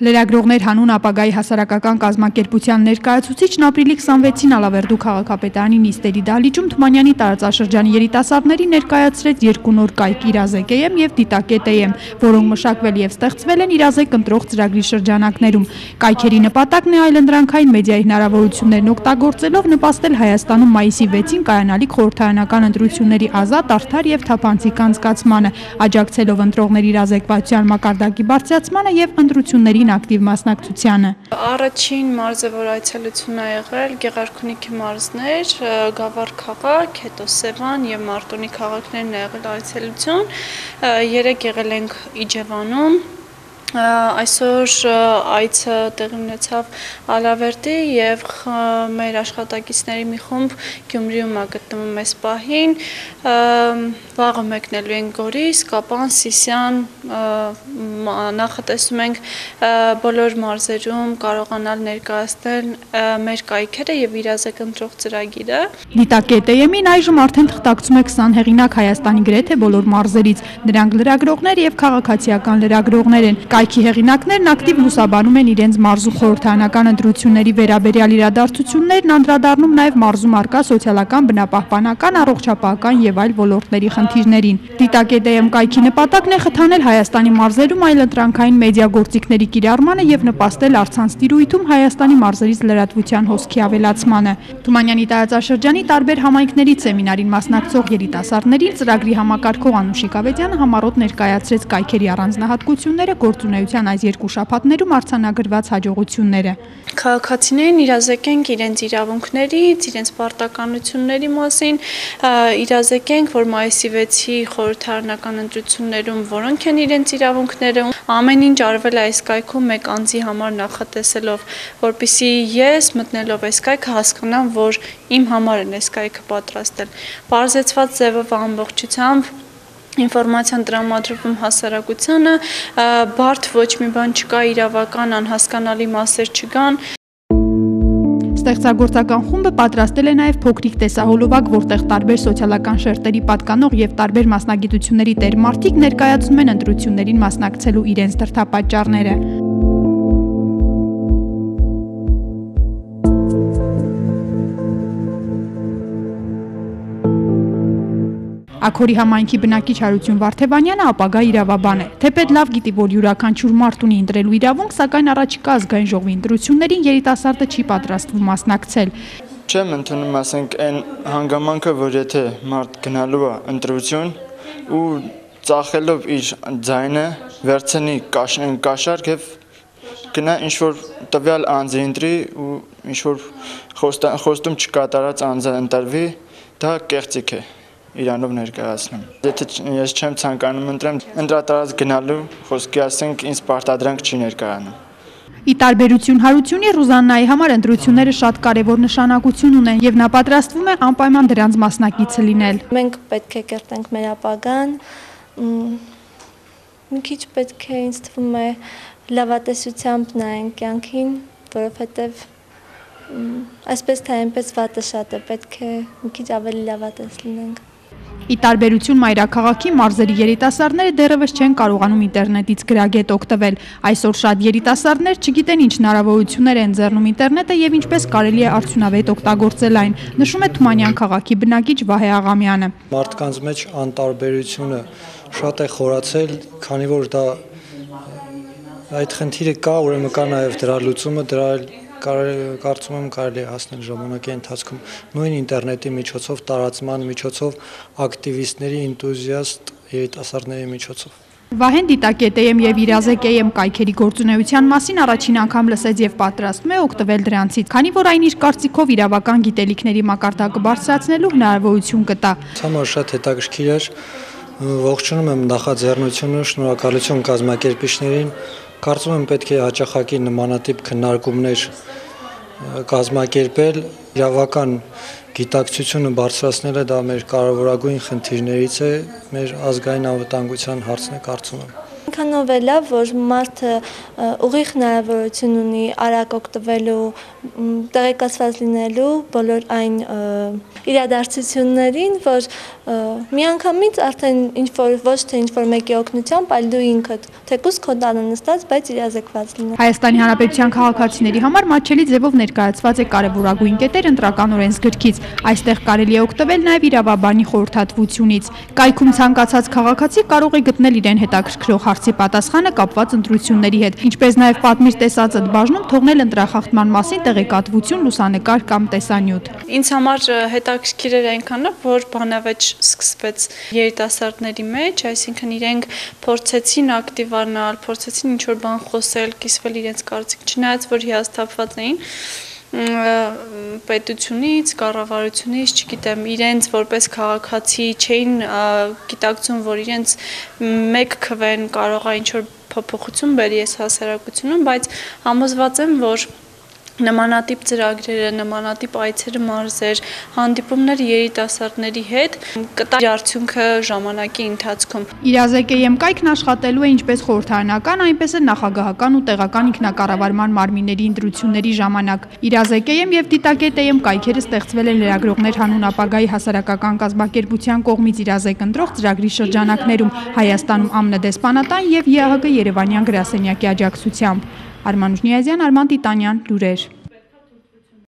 Լրագրողներ հանուն ապագայի հասարակական կազմակերպության ներկայացուցիչն ապրիլի 26-ին Ալավերդու քաղաքապետարանի նիստերի դահլիճում Թումանյանի տարածաշրջանի երիտասարդներին ներկայացրեց երկու նոր կայք՝ «Իրազեկ-EM» և «Դիտակ-EM», որոնք մշակվել և ստեղծվել են «Իրազեկ ընտրող» ծրագրի շրջանակներում։ Կայքերի նպատակն է այլընտրանքային մեդիայի հնարավորություններն օգտագործելով նպաստել Հայաստանում մայիսի 6-ին կայանալիք խորհրդարանական ընտրությունների ազատ, արդար և թափանցիկ անցկացմանը, աջակցելով ընտրողների իրազեկվածության մակարդակի բարձրացմանը և ընտրությունների ակտիվ մասնակցությանը։ Առաջին մարզը, որ այցելություն է եղել, Գեղարքունիքի մարզներ, Գավառ քաղաք, հետո Սևան և Մարտունի քաղաքներն է եղել այցելություն, երեկ եղել ենք Իջևանում, այսօր այցը տեղի ունեցավ Ալավերդի և մեր աշխատակիցների մի խումբ Գյումրիում է գտնվում այս պահին, վաղը մեկնելու ենք Գորիս, Կապան, Սիսիան, նախատեսում ենք բոլոր մարզերում կարողանալ ներկայացնել մեր կայքերը և իրազեկ ընտրող ծրագիրը։ Դիտակ-EM-ին այժմ արդեն թղթակցում է 20 հեղինակ Հայաստանի գրեթե բոլոր մարզերից։ Նրանք լրագրողներ և քաղաքացիական լրագրողներ են։ Կայքի հեղինակներն ակտիվ լուսաբանում են իրենց մարզու խորհրդարանական ընտրությունների վերաբերյալ իրադարձություններն, անդրադառնում նաև մարզում առկա սոցիալական, բնապահպանական, առողջապահական և այլ ոլորտների խնդիրներին։ Դիտակ-EM կայքի նպատակն է խթանել Հայաստանի մարզերում այլընտրանքային մեդիա գործիքների կիրառմանը և նպաստել առցանց տիրույթում Հայաստանի մարզերից լրատվության հոսքի ավելացմանը։ Թումանյանի տարածաշրջանի տարբեր համայնքներից սեմինարին մասնակցող երիտասարդներին ծրագրի համակարգող Անուշիկ Ավետյանը համառոտ ներկայացրեց կայքերի առանձնահատկությունները, գործունեության այս երկու շաբաթներում արձանագրված հաջողությունները։ Քաղաքացիներին իրազեկենք իրենց իրավունքներից, իրենց պարտականությունների մասին, իրազեկենք, որ մայիսի 6-ի խորհրդարանական ընտրություններում որոնք են իրենց իրավունքները, ամեն ինչ արվել է այս կայքում մեկ անձի համար նախատեսելով, որպեսզի ես մտնելով այս կայքը հասկանամ, որ իմ համար են այս կայքը պատրաստել։ Պարզեցված ձևով ամբողջությամբ ինֆորմացիան տրամադրվում հասարակությանը, բարդ ոչ մի բան չկա, իրավական անհասկանալի մասեր չկան։ Ստեղծագործական խումբը պատրաստել է նաև փոքրիկ տեսահոլովակ, որտեղ տարբեր սոցիալական շերտերի պատկանող և տարբեր մասնագիտությունների տեր-մարդիկ ներկայացնում են ընտրություններին մասնակցելու իրենց դրդապատճառները։ Աքորի համայնքի բնակիչ Հարություն Վարդևանյանը ապագա իրավաբան է։ Թեպետ լավ գիտի, որ յուրաքանչյուր մարդ ունի ընտրելու իրավունք, սակայն առաջիկա ազգային ժողովի ընտրություններին երիտասարդը չի պատրաստվում մասնակցել։ Չեմ ընդունում, ասենք, այն հանգամանքը, որ եթե մարդ գնալու է ընտրություն ու ծախելով իր ձայնը վերցնի կաշառք և գնա ինչ-որ տվյալ անձը ընտրի ու ինչ-որ խոստում չկատարած անձը ընտրվի, դա կեղծիք է իրանով ներկայացնում։ Եթե ես չեմ ցանկանում ընտրեմ, ընտրատարած գնալու խոսքի ասենք ինձ պարտադրանք չի ներկայանում։ Ի տարբերություն Հարությունի, Ռուզաննայի համար ընտրությունները շատ կարևոր նշանակություն ունեն և նա պատրաստվում է անպայման դրանց մասնակիցը լինել։ Մենք պետք է կերտենք մեր ապագան, մի քիչ պետք է ինձ թվում է լավատեսությամբ նայենք կյանքին, որովհետև այսպես թե այնպես վատը շատ է, պետք է մի քիչ ավելի լավատես լինենք։ Ի տարբերություն մայրաքաղաքի, մարզերի երիտասարդները դեռևս չեն կարողանում ինտերնետից գրագետ օգտվել։ Այսօր շատ երիտասարդներ չգիտեն ինչ հնարավորություններ են ընձեռնում ինտերնետը և ինչպես կարելի է արդյունավետ օգտագործել այն, նշում է Թումանյան քաղաքի բնակիչ Վահե Աղամյանը։ Մարդկանց մեջ անտարբերությունը շատ է խորացել, քանի որ դա այդ խնդիրը կա, ուրեմն կա նաև դրա լուծումը, դրա կարծում եմ կարելի է հասնել ժամանակի ընթացքում նույն ինտերնետի միջոցով, տարածման միջոցով, ակտիվիստների, ինտուզիաստ երիտասարդների միջոցով։ Վահեն Դիտակ-EM և Իրազեկ-EM կայքերի գործունեության մասին առաջին անգամ լսեց և պատրաստվում է օգտվել դրանցից, քանի որ այն իր կարծիքով իրավական գիտելիքների մակարդակը բարձրացնելու հնարավորություն կտա։ Համար շատ հետաքրքիր էր, ողջունում եմ նախաձեռնությունը, շնորհակալություն կազմակերպիչներին։ Կարծում եմ պետք է հաճախակի նմանատիպ քննարկումներ կազմակերպել, իրավական գիտակցությունը բարձրացնելը դա մեր կարևորագույն խնդիրներից է, մեր ազգային անվտանգության հարցն է, կարծում եմ։ այնքանով է լավ, որ մարդը ուղիղ հնարավորություն ունի արագ օգտվելու, տեղեկացված լինելու բոլոր այն իրադարձություններին, որ միանգամից արդեն ոչ թե ինչ-որ մեկի օգնությամբ, այլ դու ինքդ թեկուզ քո տանը նստած, բայց իրազեկված լինես։ Հայաստանի Հանրապետության քաղաքացիների համար մատչելի ձևով ներկայացված է կարևորագույն կետեր ընտրական օրենսգրքից։ Այստեղ կարելի է օգտվել նաև իրավաբանի խորհրդատվությունից։ Կայքում ցանկացած քաղաքացի կարող է գտնել իրեն հետաքրքրող հարցի պատասխանը կապված ընտրությունների հետ, ինչպես նաև պատմիր տեսածդ բաժնում թողնել ընտրախախտման մասին տեղեկատվություն, լուսանկար կամ տեսանյութ։ Ինձ համար հետաքրքիր էր այնքանը, որ բանավեճ սկսվեց երիտասարդների մեջ, այսինքն իրենք փորձեցին ակտիվանալ, փորձեցին ինչ-որ բան խոսել, կիսվել իրենց կարծիք, չնայած որ հիասթափված էին պետությունից, կառավարությունից, չգիտեմ, իրենց որպես քաղաքացի չէին գիտակցում, որ իրենց մեկ քվեն կարող է ինչ-որ փոփոխություն բերի այս հասարակությունում, բայց համոզված եմ, որ նմանատիպ ծրագրերը, նմանատիպ այցերը մարզեր, հանդիպումներ երիտասարդների հետ կտա արդյունքը ժամանակի ընթացքում։ Իրազեկեմ կայքն աշխատելու է ինչպես խորհրդարանական, այնպես էլ նախագահական ու տեղական ինքնակառավարման մարմինների ընտրությունների ժամանակ։ Իրազեկեմ եւ Դիտակետ.am կայքերը ստեղծվել են լրագրողներ հանուն ապագայի հասարակական կազմակերպության կողմից իրազեկ ընտրող ծրագրի շրջանակներում Հայաստանում ԱՄՆ դեսպանատան եւ ԵԱՀԿ Երևանյան գրասենյակի աջակցությամբ։ Արմանուշ Նիազյան, Արման Տիտանյան, լուրեր։